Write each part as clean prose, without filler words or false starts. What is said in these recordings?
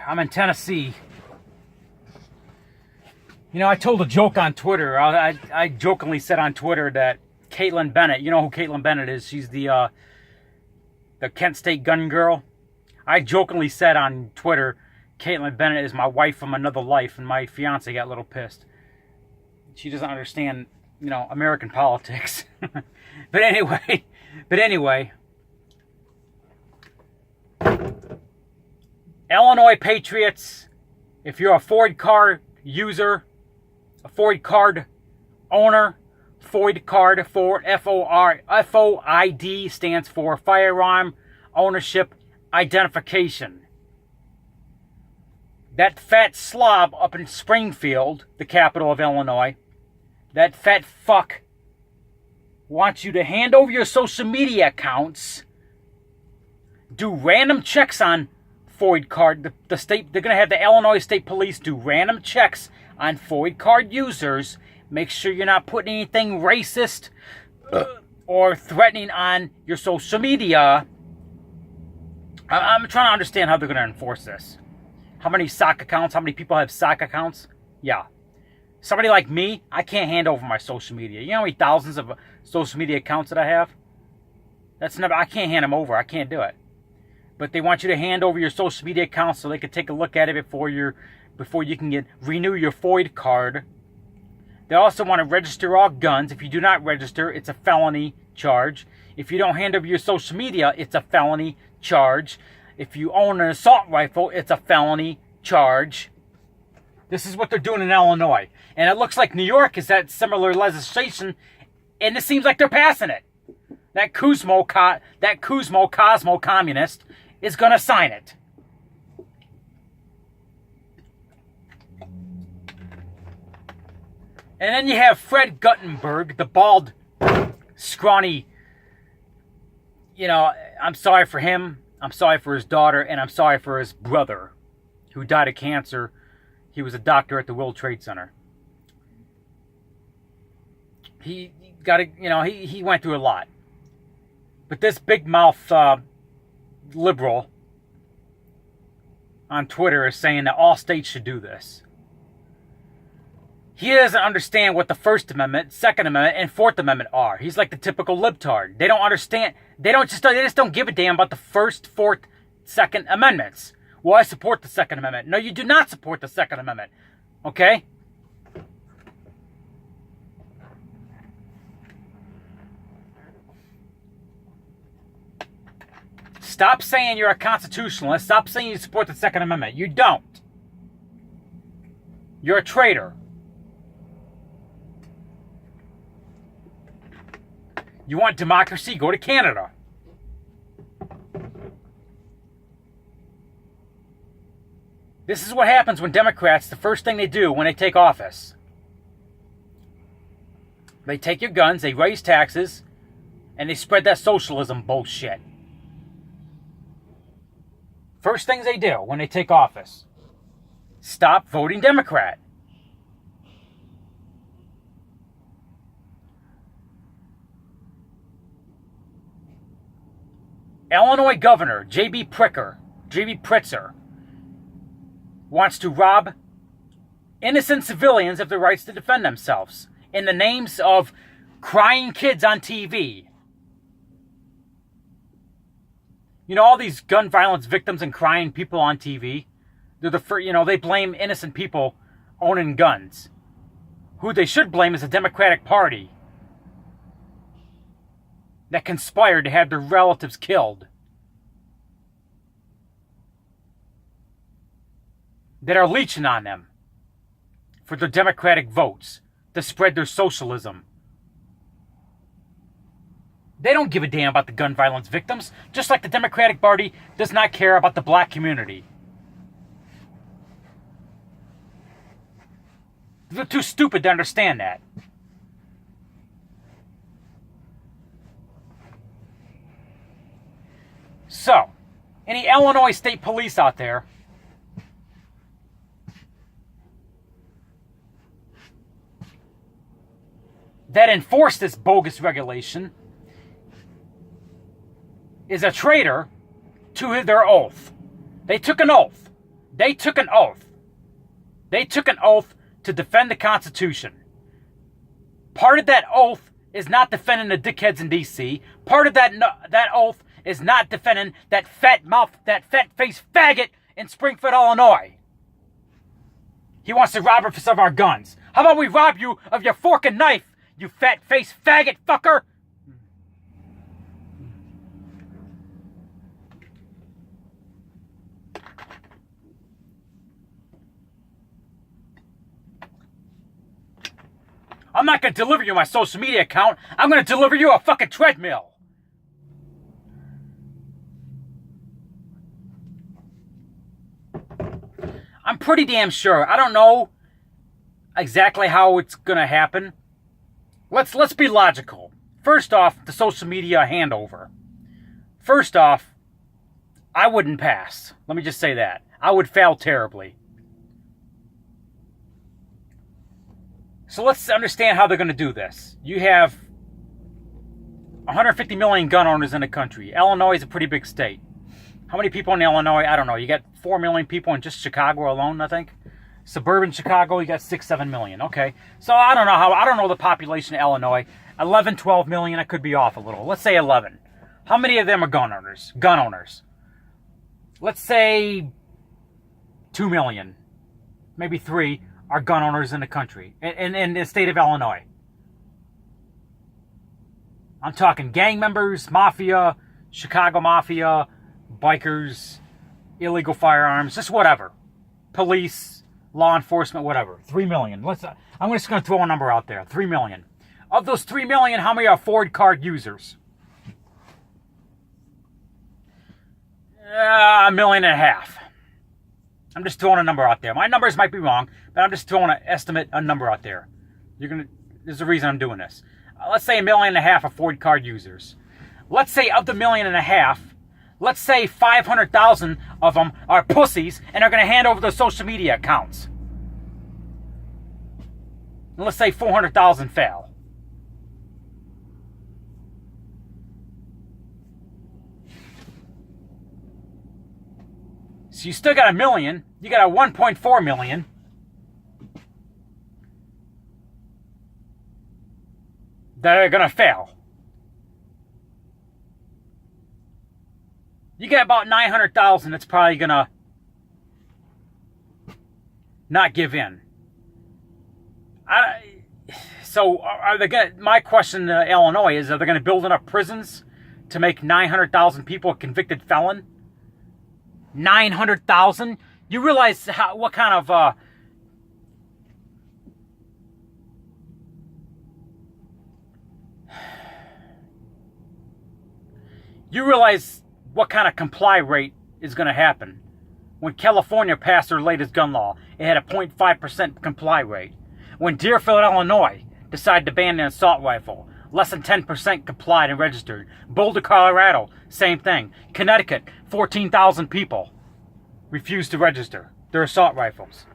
I'm in Tennessee. You know, I told a joke on Twitter. I jokingly said on Twitter that Caitlin Bennett, you know who Caitlin Bennett is? She's the Kent State gun girl. I jokingly said on Twitter, Caitlin Bennett is my wife from another life, and my fiance got a little pissed. She doesn't understand, you know, American politics. But anyway, Illinois Patriots, if you're a Foid card user, a Foid card owner, Foid card for FOID stands for Firearm Ownership Identification. That fat slob up in Springfield, the capital of Illinois, that fat fuck wants you to hand over your social media accounts, do random checks on Foid card. The state, they're going to have the Illinois State Police do random checks on Foid card users. Make sure you're not putting anything racist or threatening on your social media. I'm trying to understand how they're going to enforce this. How many sock accounts? How many people have sock accounts? Yeah. Somebody like me, I can't hand over my social media. You know how many thousands of social media accounts that I have? I can't hand them over. I can't do it. But they want you to hand over your social media accounts so they can take a look at it before you can renew your Foid card. They also want to register all guns. If you do not register, it's a felony charge. If you don't hand over your social media, it's a felony charge. If you own an assault rifle, it's a felony charge. This is what they're doing in Illinois. And it looks like New York is that similar legislation, and it seems like they're passing it. That Cosmo communist is going to sign it. And then you have Fred Guttenberg, the bald, scrawny, you know, I'm sorry for him, I'm sorry for his daughter, and I'm sorry for his brother, who died of cancer. He was a doctor at the World Trade Center. He went through a lot. But this big mouth liberal on Twitter is saying that all states should do this. He doesn't understand what the First Amendment, Second Amendment, and Fourth Amendment are. He's like the typical libtard. They don't understand. They just don't give a damn about the First, Fourth, Second Amendments. Well, I support the Second Amendment. No, you do not support the Second Amendment. Okay? Stop saying you're a constitutionalist. Stop saying you support the Second Amendment. You don't. You're a traitor. You want democracy? Go to Canada. This is what happens when Democrats, the first thing they do when they take office. They take your guns, they raise taxes, and they spread that socialism bullshit. First things they do when they take office. Stop voting Democrat. Illinois Governor J.B. Pritzker wants to rob innocent civilians of their rights to defend themselves in the names of crying kids on TV. You know, all these gun violence victims and crying people on TV, they're they blame innocent people owning guns. Who they should blame is the Democratic Party that conspired to have their relatives killed. That are leeching on them for their Democratic votes to spread their socialism. They don't give a damn about the gun violence victims, just like the Democratic Party does not care about the black community. They're too stupid to understand that. So, any Illinois State Police out there that enforce this bogus regulation is a traitor to their oath. They took an oath They took an oath. They took an oath to defend the Constitution. Part of that oath is not defending the dickheads in D.C. Part of that oath is not defending that fat-faced faggot in Springfield, Illinois. He wants to rob us of our guns. How about we rob you of your fork and knife, you fat-faced faggot fucker? I'm not going to deliver you my social media account. I'm going to deliver you a fucking treadmill. I'm pretty damn sure. I don't know exactly how it's going to happen. Let's be logical. First off, the social media handover. First off, I wouldn't pass. Let me just say that. I would fail terribly. So let's understand how they're going to do this. You have 150 million gun owners in the country. Illinois is a pretty big state. How many people in Illinois? I don't know. You got 4 million people in just Chicago alone, I think. Suburban Chicago, you got 6-7 million. Okay. So I don't know the population of Illinois. 11, 12 million, I could be off a little. Let's say 11. How many of them are gun owners? Let's say 2 million. Maybe 3 are gun owners in the country. In the state of Illinois. I'm talking gang members, mafia, Chicago mafia, bikers, illegal firearms, just whatever. Police, law enforcement, whatever. 3 million. I'm just going to throw a number out there. 3 million. Of those 3 million, how many are Foid card users? 1.5 million. I'm just throwing a number out there. My numbers might be wrong, but I'm just throwing a number out there. There's a reason I'm doing this. Let's say 1.5 million are Foid card users. Let's say of the 1.5 million, let's say 500,000 of them are pussies and are going to hand over their social media accounts. And let's say 400,000 fail. So you still got 1 million. You got a 1.4 million. That are going to fail. You got about 900,000 that's probably going to not give in. So are they going to, my question to Illinois is, are they going to build enough prisons to make 900,000 people a convicted felon? 900,000? You realize what kind of you realize what kind of comply rate is going to happen. When California passed their latest gun law, it had a 0.5% comply rate. When Deerfield, Illinois decided to ban the assault rifle, less than 10% complied and registered. Boulder, Colorado, same thing. Connecticut, 14,000 people refused to register their assault rifles.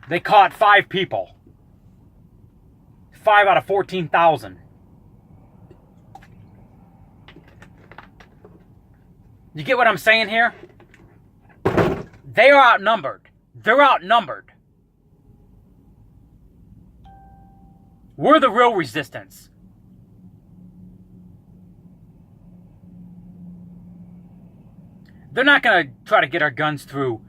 They caught 5 people. 5 out of 14,000. You get what I'm saying here? They are outnumbered. They're outnumbered. We're the real resistance. They're not going to try to get our guns through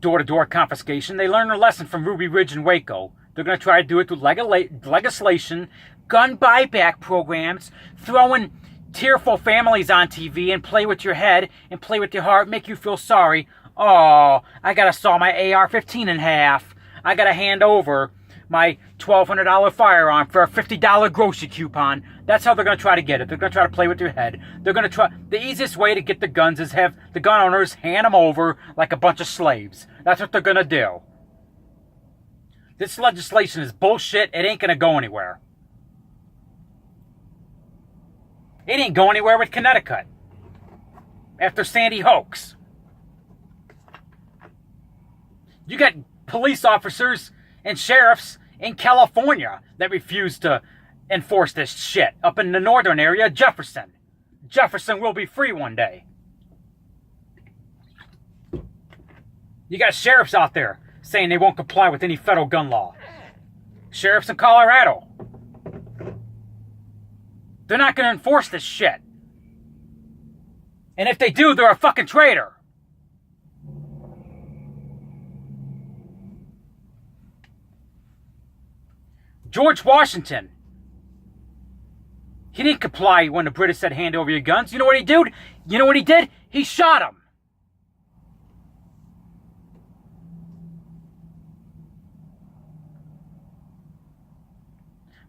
door-to-door confiscation. They learned a lesson from Ruby Ridge and Waco. They're going to try to do it through legislation, gun buyback programs, throwing tearful families on TV and play with your head and play with your heart, make you feel sorry. Oh, I got to saw my AR-15 in half. I got to hand over my $1,200 firearm for a $50 grocery coupon. That's how they're going to try to get it. They're going to try to play with your head. They're going to try. The easiest way to get the guns is have the gun owners hand them over like a bunch of slaves. That's what they're going to do. This legislation is bullshit. It ain't going to go anywhere. It ain't go anywhere with Connecticut after Sandy hoax. You got police officers and sheriffs in California that refuse to enforce this shit. Up in the northern area, Jefferson. Jefferson will be free one day. You got sheriffs out there saying they won't comply with any federal gun law. Sheriffs in Colorado. They're not going to enforce this shit. And if they do, they're a fucking traitor. George Washington. He didn't comply when the British said hand over your guns. You know what he did? You know what he did? He shot them.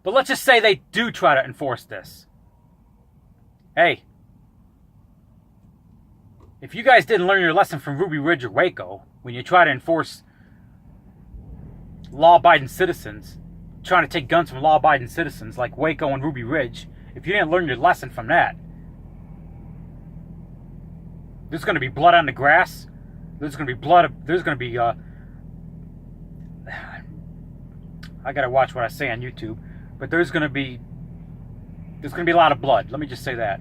But let's just say they do try to enforce this. Hey, if you guys didn't learn your lesson from Ruby Ridge or Waco, when you try to enforce law-abiding citizens, trying to take guns from law-abiding citizens like Waco and Ruby Ridge, if you didn't learn your lesson from that, there's going to be blood on the grass. There's going to be blood. There's going to be, I got to watch what I say on YouTube. But there's going to be a lot of blood. Let me just say that.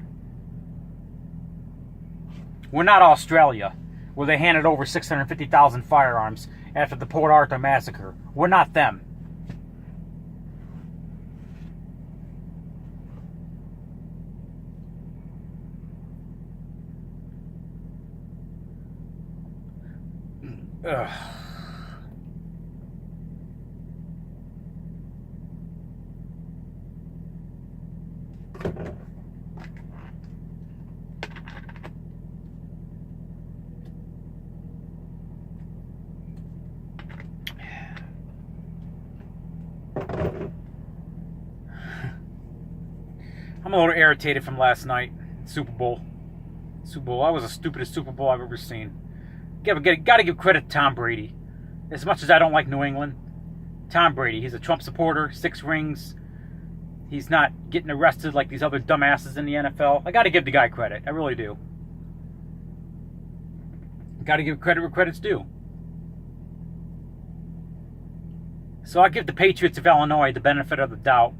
We're not Australia, where they handed over 650,000 firearms after the Port Arthur massacre. We're not them. Ugh. I'm a little irritated from last night. Super Bowl. That was the stupidest Super Bowl I've ever seen. Gotta give credit to Tom Brady. As much as I don't like New England, Tom Brady, he's a Trump supporter, 6 rings. He's not getting arrested like these other dumbasses in the NFL. I gotta give the guy credit. I really do. Gotta give credit where credit's due. So I give the Patriots of Illinois the benefit of the doubt.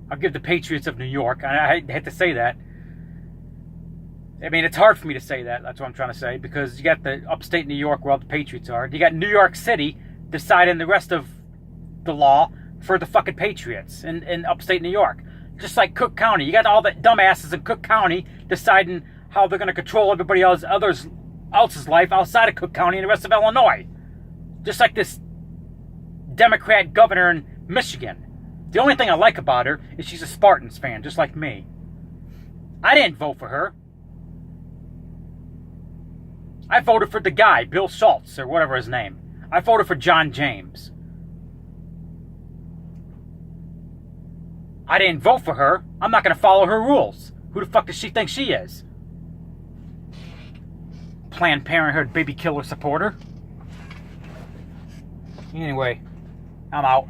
I'll give the Patriots of New York, I hate to say that. I mean, it's hard for me to say that. That's what I'm trying to say. Because you got the upstate New York where all the Patriots are. You got New York City deciding the rest of the law for the fucking Patriots in upstate New York. Just like Cook County. You got all the dumbasses in Cook County deciding how they're going to control everybody else's life outside of Cook County and the rest of Illinois. Just like this Democrat governor in Michigan. The only thing I like about her is she's a Spartans fan, just like me. I didn't vote for her. I voted for the guy, Bill Schultz, or whatever his name. I voted for John James. I didn't vote for her. I'm not going to follow her rules. Who the fuck does she think she is? Planned Parenthood baby killer supporter. Anyway, I'm out.